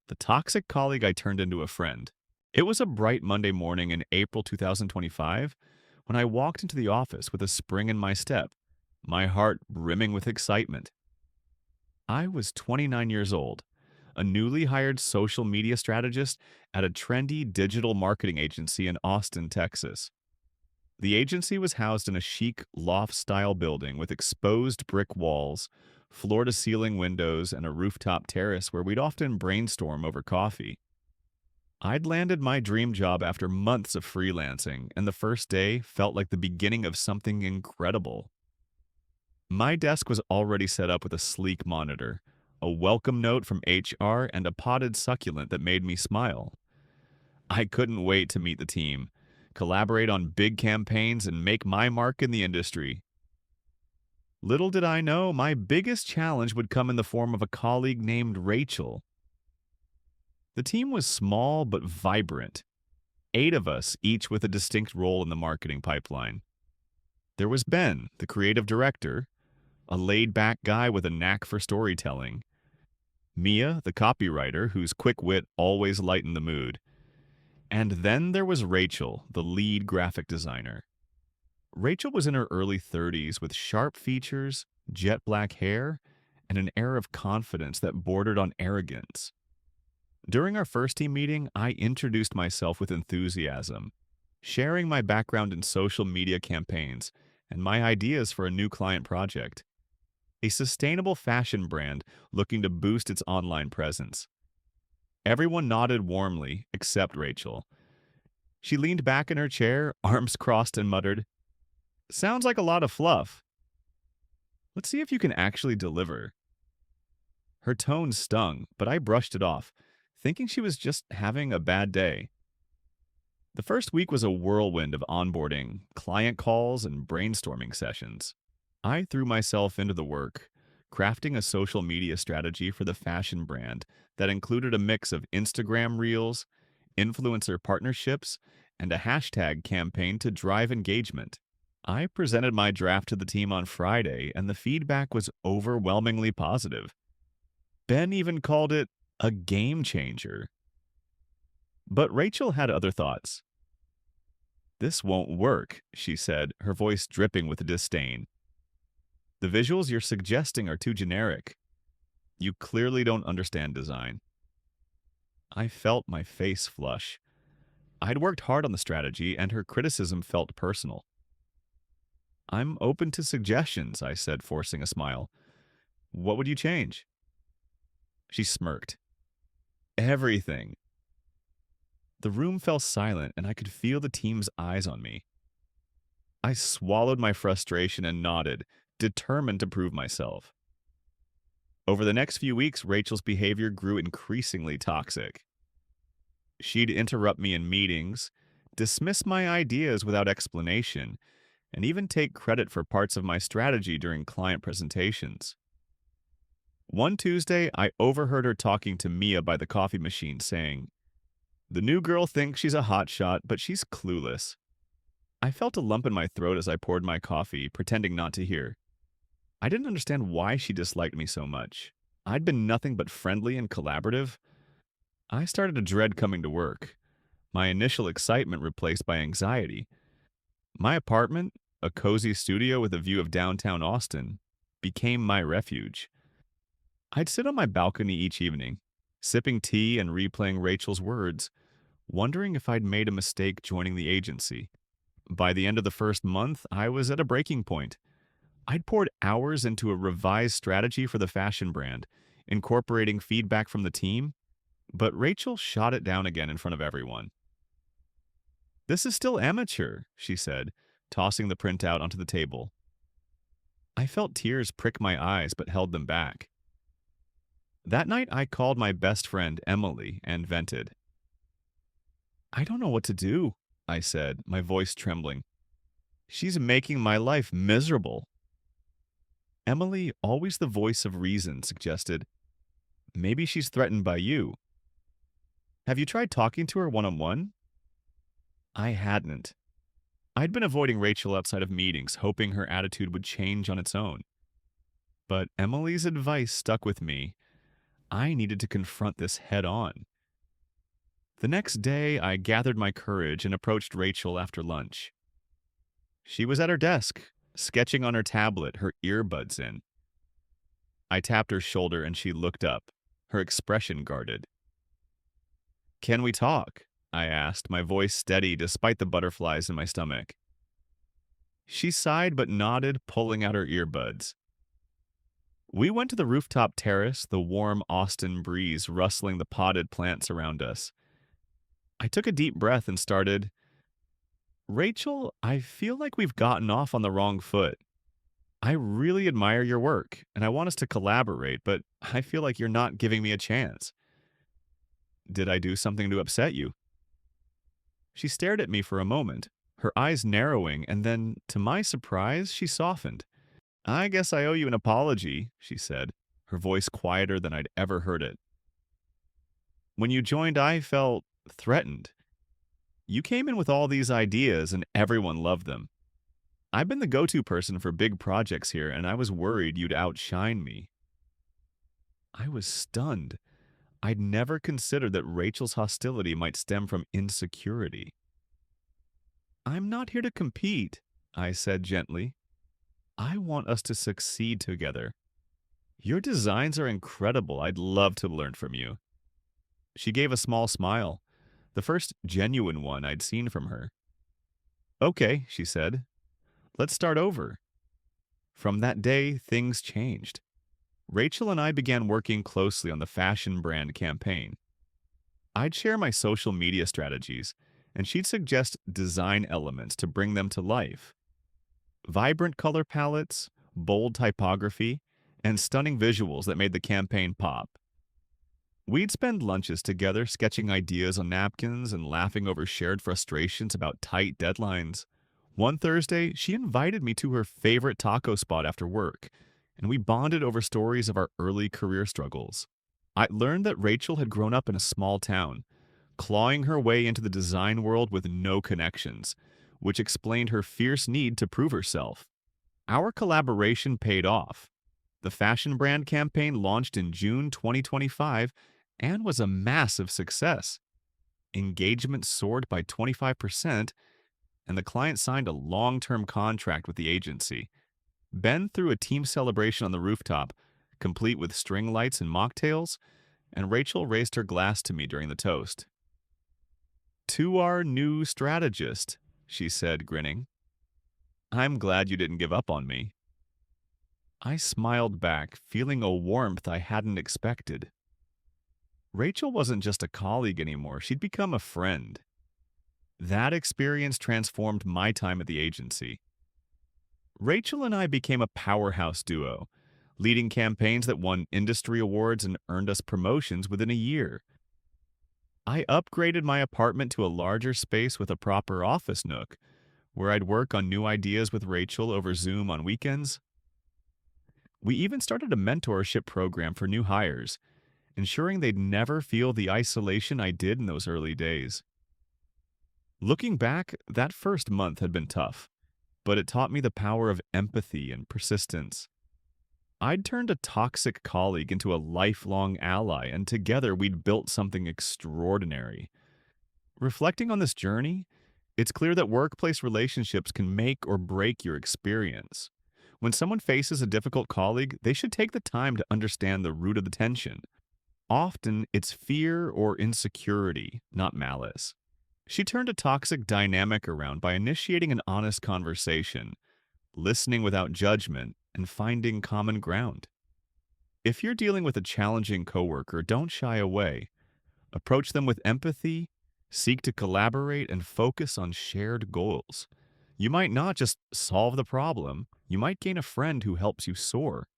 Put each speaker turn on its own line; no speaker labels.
The toxic colleague I turned into a friend. It was a bright Monday morning in April 2025 when I walked into the office with a spring in my step, my heart brimming with excitement. I was 29 years old, a newly hired social media strategist at a trendy digital marketing agency in Austin, Texas. The agency was housed in a chic loft style building with exposed brick walls, floor to ceiling windows, and a rooftop terrace where we'd often brainstorm over coffee. I'd landed my dream job after months of freelancing, and the first day felt like the beginning of something incredible. My desk was already set up with a sleek monitor, a welcome note from HR, and a potted succulent that made me smile. I couldn't wait to meet the team, collaborate on big campaigns, and make my mark in the industry. Little did I know, my biggest challenge would come in the form of a colleague named Rachel. The team was small but vibrant, 8 of us, each with a distinct role in the marketing pipeline. There was Ben, the creative director, a laid back guy with a knack for storytelling. Mia, the copywriter, whose quick wit always lightened the mood. And then there was Rachel, the lead graphic designer. Rachel was in her early 30s with sharp features, jet black hair, and an air of confidence that bordered on arrogance. During our first team meeting, I introduced myself with enthusiasm, sharing my background in social media campaigns and my ideas for a new client project, a sustainable fashion brand looking to boost its online presence. Everyone nodded warmly, except Rachel. She leaned back in her chair, arms crossed, and muttered, "Sounds like a lot of fluff. Let's see if you can actually deliver." Her tone stung, but I brushed it off, thinking she was just having a bad day. The first week was a whirlwind of onboarding, client calls, and brainstorming sessions. I threw myself into the work, crafting a social media strategy for the fashion brand that included a mix of Instagram reels, influencer partnerships, and a hashtag campaign to drive engagement. I presented my draft to the team on Friday, and the feedback was overwhelmingly positive. Ben even called it a game changer. But Rachel had other thoughts. "This won't work," she said, her voice dripping with disdain. "The visuals you're suggesting are too generic. You clearly don't understand design." I felt my face flush. I'd worked hard on the strategy, and her criticism felt personal. "I'm open to suggestions," I said, forcing a smile. "What would you change?" She smirked. "Everything." The room fell silent, and I could feel the team's eyes on me. I swallowed my frustration and nodded, determined to prove myself. Over the next few weeks, Rachel's behavior grew increasingly toxic. She'd interrupt me in meetings, dismiss my ideas without explanation, and even take credit for parts of my strategy during client presentations. One Tuesday, I overheard her talking to Mia by the coffee machine, saying, "The new girl thinks she's a hotshot, but she's clueless." I felt a lump in my throat as I poured my coffee, pretending not to hear. I didn't understand why she disliked me so much. I'd been nothing but friendly and collaborative. I started to dread coming to work, my initial excitement replaced by anxiety. My apartment, a cozy studio with a view of downtown Austin, became my refuge. I'd sit on my balcony each evening, sipping tea and replaying Rachel's words, wondering if I'd made a mistake joining the agency. By the end of the first month, I was at a breaking point. I'd poured hours into a revised strategy for the fashion brand, incorporating feedback from the team, but Rachel shot it down again in front of everyone. "This is still amateur," she said, tossing the printout onto the table. I felt tears prick my eyes but held them back. That night, I called my best friend, Emily, and vented. "I don't know what to do," I said, my voice trembling. "She's making my life miserable." Emily, always the voice of reason, suggested, "Maybe she's threatened by you. Have you tried talking to her one-on-one?" I hadn't. I'd been avoiding Rachel outside of meetings, hoping her attitude would change on its own. But Emily's advice stuck with me. I needed to confront this head on. The next day, I gathered my courage and approached Rachel after lunch. She was at her desk, sketching on her tablet, her earbuds in. I tapped her shoulder and she looked up, her expression guarded. "Can we talk?" I asked, my voice steady despite the butterflies in my stomach. She sighed but nodded, pulling out her earbuds. We went to the rooftop terrace, the warm Austin breeze rustling the potted plants around us. I took a deep breath and started, "Rachel, I feel like we've gotten off on the wrong foot. I really admire your work, and I want us to collaborate, but I feel like you're not giving me a chance. Did I do something to upset you?" She stared at me for a moment, her eyes narrowing, and then, to my surprise, she softened. "I guess I owe you an apology," she said, her voice quieter than I'd ever heard it. "When you joined, I felt threatened. You came in with all these ideas, and everyone loved them. I've been the go-to person for big projects here, and I was worried you'd outshine me." I was stunned. I'd never considered that Rachel's hostility might stem from insecurity. "I'm not here to compete," I said gently. "I want us to succeed together. Your designs are incredible. I'd love to learn from you." She gave a small smile, the first genuine one I'd seen from her. "Okay," she said. "Let's start over." From that day, things changed. Rachel and I began working closely on the fashion brand campaign. I'd share my social media strategies, and she'd suggest design elements to bring them to life. Vibrant color palettes, bold typography, and stunning visuals that made the campaign pop. We'd spend lunches together sketching ideas on napkins and laughing over shared frustrations about tight deadlines. One Thursday, she invited me to her favorite taco spot after work, and we bonded over stories of our early career struggles. I learned that Rachel had grown up in a small town, clawing her way into the design world with no connections, which explained her fierce need to prove herself. Our collaboration paid off. The fashion brand campaign launched in June 2025 and was a massive success. Engagement soared by 25%, and the client signed a long-term contract with the agency. Ben threw a team celebration on the rooftop, complete with string lights and mocktails, and Rachel raised her glass to me during the toast. "To our new strategist," she said, grinning. "I'm glad you didn't give up on me." I smiled back, feeling a warmth I hadn't expected. Rachel wasn't just a colleague anymore, she'd become a friend. That experience transformed my time at the agency. Rachel and I became a powerhouse duo, leading campaigns that won industry awards and earned us promotions within a year. I upgraded my apartment to a larger space with a proper office nook, where I'd work on new ideas with Rachel over Zoom on weekends. We even started a mentorship program for new hires, ensuring they'd never feel the isolation I did in those early days. Looking back, that first month had been tough, but it taught me the power of empathy and persistence. I'd turned a toxic colleague into a lifelong ally, and together we'd built something extraordinary. Reflecting on this journey, it's clear that workplace relationships can make or break your experience. When someone faces a difficult colleague, they should take the time to understand the root of the tension. Often, it's fear or insecurity, not malice. She turned a toxic dynamic around by initiating an honest conversation, listening without judgment, and finding common ground. If you're dealing with a challenging coworker, don't shy away. Approach them with empathy, seek to collaborate, and focus on shared goals. You might not just solve the problem, you might gain a friend who helps you soar.